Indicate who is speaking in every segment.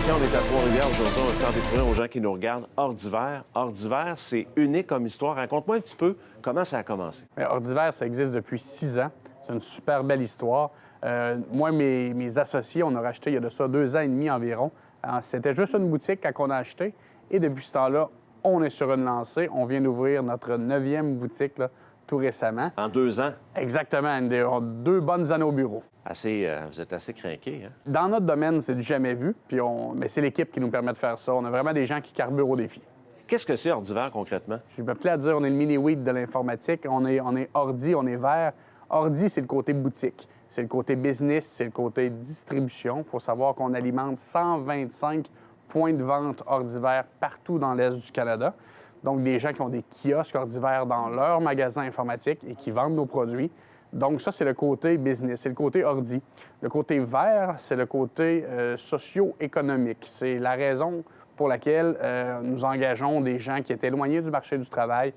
Speaker 1: Christian, on est à Trois-Rivières aujourd'hui. On va faire découvrir aux gens qui nous regardent Ordiver. Ordiver, c'est unique comme histoire. Raconte-moi un petit peu comment ça a commencé.
Speaker 2: Ordiver, ça existe depuis 6 ans. C'est une super belle histoire. Moi, mes associés, on a racheté il y a de ça 2 ans et demi environ. C'était juste une boutique quand on a acheté. Et depuis ce temps-là, on est sur une lancée. On vient d'ouvrir notre 9e boutique là, tout récemment.
Speaker 1: En 2 ans?
Speaker 2: Exactement. 2 bonnes années au bureau.
Speaker 1: Vous êtes assez crinqués, hein?
Speaker 2: Dans notre domaine, c'est du jamais vu. Mais c'est l'équipe qui nous permet de faire ça. On a vraiment des gens qui carburent au défi.
Speaker 1: Qu'est-ce que c'est Ordiver concrètement?
Speaker 2: Je me plais à dire on est le mini-wheat de l'informatique. On est ordi, on est vert. Ordi, c'est le côté boutique. C'est le côté business, c'est le côté distribution. Il faut savoir qu'on alimente 125 points de vente Ordiver partout dans l'Est du Canada. Donc, des gens qui ont des kiosques Ordiver dans leur magasin informatique et qui vendent nos produits. Donc, ça, c'est le côté business, c'est le côté ordi. Le côté vert, c'est le côté socio-économique. C'est la raison pour laquelle nous engageons des gens qui étaient éloignés du marché du travail,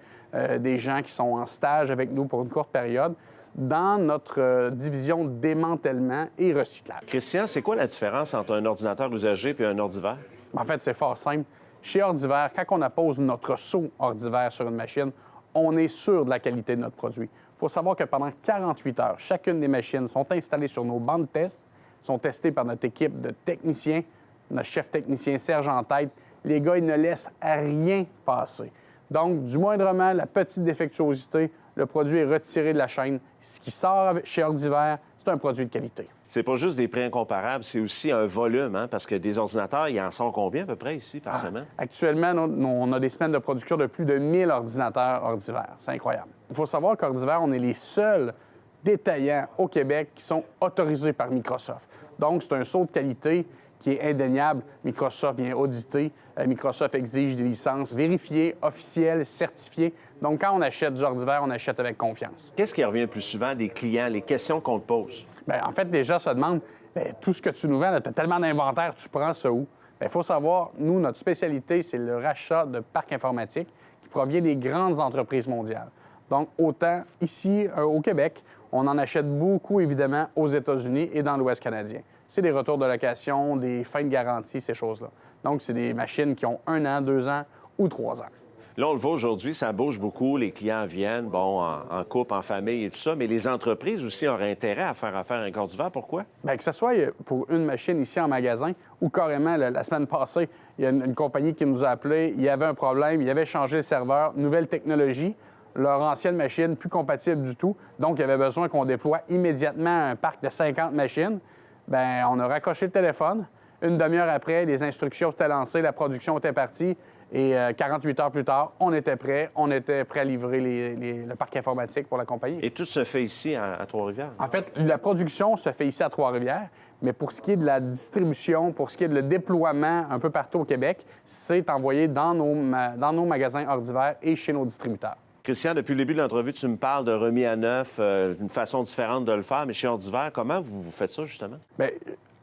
Speaker 2: des gens qui sont en stage avec nous pour une courte période, dans notre division démantèlement et recyclage.
Speaker 1: Christian, c'est quoi la différence entre un ordinateur usagé et un Ordiver?
Speaker 2: En fait, c'est fort simple. Chez Ordiver, quand on appose notre seau Ordiver sur une machine, on est sûr de la qualité de notre produit. Il faut savoir que pendant 48 heures, chacune des machines sont installées sur nos bancs de test, sont testées par notre équipe de techniciens, notre chef technicien Serge en tête. Les gars, ils ne laissent rien passer. Donc, du moindrement, la petite défectuosité, le produit est retiré de la chaîne. Ce qui sort chez Ordiver, c'est un produit de qualité.
Speaker 1: C'est pas juste des prix incomparables, c'est aussi un volume, hein? Parce que des ordinateurs, il en sort combien à peu près ici par semaine?
Speaker 2: Actuellement, on a des semaines de production de plus de 1000 ordinateurs Ordiver. C'est incroyable. Il faut savoir qu'Ordiver, on est les seuls détaillants au Québec qui sont autorisés par Microsoft. Donc, c'est un saut de qualité qui est indéniable. Microsoft vient auditer. Microsoft exige des licences vérifiées, officielles, certifiées. Donc, quand on achète du Ordiver, on achète avec confiance.
Speaker 1: Qu'est-ce qui revient le plus souvent des clients, les questions qu'on te pose?
Speaker 2: Bien, en fait, les gens se demandent, tout ce que tu nous vends, tu as tellement d'inventaire, tu prends ça où? Il faut savoir, nous, notre spécialité, c'est le rachat de parcs informatiques qui provient des grandes entreprises mondiales. Donc, autant ici, au Québec, on en achète beaucoup, évidemment, aux États-Unis et dans l'Ouest canadien. C'est des retours de location, des fins de garantie, ces choses-là. Donc, c'est des machines qui ont 1 an, 2 ans ou 3 ans.
Speaker 1: Là, on le voit aujourd'hui, ça bouge beaucoup. Les clients viennent, en couple, en famille et tout ça. Mais les entreprises aussi auraient intérêt à faire affaire avec Ordiver. Pourquoi?
Speaker 2: Bien, que ce soit pour une machine ici en magasin ou carrément, la semaine passée, il y a une compagnie qui nous a appelé. Il y avait un problème. Il avait changé le serveur, nouvelle technologie. Leur ancienne machine, plus compatible du tout. Donc, il y avait besoin qu'on déploie immédiatement un parc de 50 machines. Bien, on a raccroché le téléphone. Une demi-heure après, les instructions étaient lancées, la production était partie. Et 48 heures plus tard, on était prêt à livrer le parc informatique pour la compagnie.
Speaker 1: Et tout se fait ici, à Trois-Rivières?
Speaker 2: En fait, la production se fait ici à Trois-Rivières, mais pour ce qui est de la distribution, pour ce qui est de le déploiement un peu partout au Québec, c'est envoyé dans nos magasins Ordiver et chez nos distributeurs.
Speaker 1: Christian, depuis le début de l'entrevue, tu me parles de remis à neuf, une façon différente de le faire, mais chez Ordiver, comment vous faites ça, justement?
Speaker 2: Bien,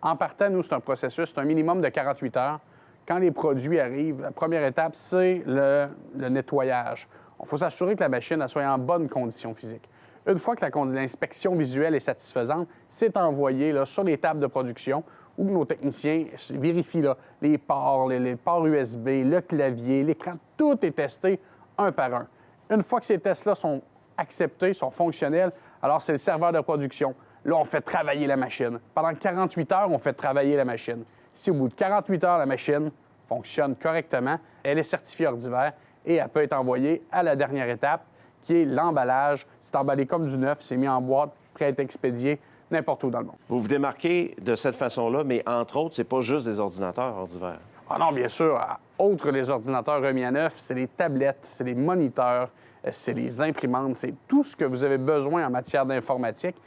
Speaker 2: en partant, nous, c'est un processus, c'est un minimum de 48 heures. Quand les produits arrivent, la première étape, c'est le nettoyage. Il faut s'assurer que la machine soit en bonne condition physique. Une fois que l'inspection visuelle est satisfaisante, c'est envoyé là, sur les tables de production où nos techniciens vérifient là, les ports, les ports USB, le clavier, l'écran, tout est testé un par un. Une fois que ces tests-là sont acceptés, sont fonctionnels, alors c'est le serveur de production. Là, on fait travailler la machine. Pendant 48 heures, on fait travailler la machine. Si au bout de 48 heures, la machine fonctionne correctement, elle est certifiée Ordiver et elle peut être envoyée à la dernière étape, qui est l'emballage. C'est emballé comme du neuf, c'est mis en boîte, prêt à être expédié n'importe où dans le monde.
Speaker 1: Vous vous démarquez de cette façon-là, mais entre autres, c'est pas juste des ordinateurs Ordiver.
Speaker 2: Ah non, bien sûr. Outre les ordinateurs remis à neuf, c'est les tablettes, c'est les moniteurs, c'est les imprimantes, c'est tout ce que vous avez besoin en matière d'informatique.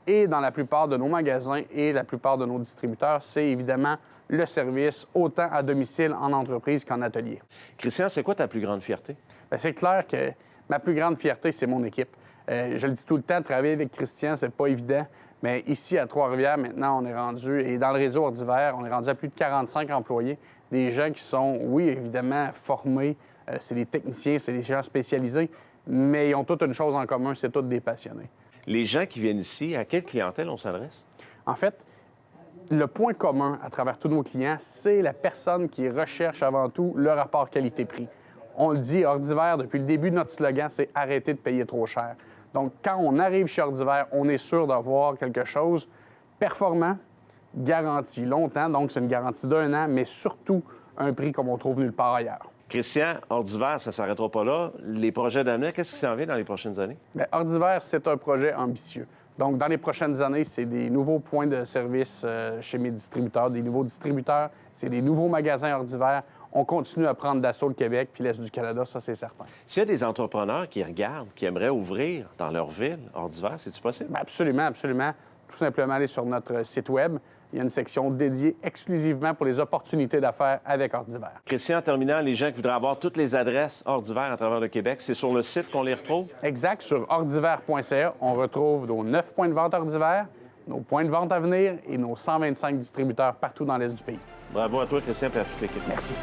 Speaker 2: Et dans la plupart de nos magasins et la plupart de nos distributeurs, c'est évidemment le service, autant à domicile, en entreprise qu'en atelier.
Speaker 1: Christian, c'est quoi ta plus grande fierté?
Speaker 2: Bien, c'est clair que ma plus grande fierté, c'est mon équipe. Je le dis tout le temps, travailler avec Christian, c'est pas évident. Mais ici, à Trois-Rivières, maintenant, on est rendu, et dans le réseau Ordiver, on est rendu à plus de 45 employés. Des gens qui sont, oui, évidemment, formés. C'est des techniciens, c'est des gens spécialisés, mais ils ont toutes une chose en commun, c'est tous des passionnés.
Speaker 1: Les gens qui viennent ici, à quelle clientèle on s'adresse?
Speaker 2: En fait, le point commun à travers tous nos clients, c'est la personne qui recherche avant tout le rapport qualité-prix. On le dit, Ordiver, depuis le début de notre slogan, c'est « arrêter de payer trop cher ». Donc, quand on arrive chez Ordiver, on est sûr d'avoir quelque chose performant, garanti longtemps, donc c'est une garantie d'1 an, mais surtout un prix comme on trouve nulle part ailleurs.
Speaker 1: Christian, Ordiver, ça ne s'arrêtera pas là. Les projets d'avenir, qu'est-ce qui s'en vient dans les prochaines années?
Speaker 2: Bien, Ordiver, c'est un projet ambitieux. Donc, dans les prochaines années, c'est des nouveaux points de service chez mes distributeurs, des nouveaux distributeurs, c'est des nouveaux magasins Ordiver. On continue à prendre d'assaut le Québec puis l'Est du Canada, ça, c'est certain.
Speaker 1: S'il y a des entrepreneurs qui regardent, qui aimeraient ouvrir dans leur ville Ordiver, c'est-tu possible?
Speaker 2: Bien, absolument, absolument. Tout simplement aller sur notre site Web. Il y a une section dédiée exclusivement pour les opportunités d'affaires avec Ordiver.
Speaker 1: Christian, en terminant, les gens qui voudraient avoir toutes les adresses Ordiver à travers le Québec, c'est sur le site qu'on les retrouve?
Speaker 2: Exact. Sur ordiver.ca, on retrouve nos 9 points de vente Ordiver, nos points de vente à venir et nos 125 distributeurs partout dans l'Est du pays.
Speaker 1: Bravo à toi, Christian, et à toute l'équipe.
Speaker 2: Merci.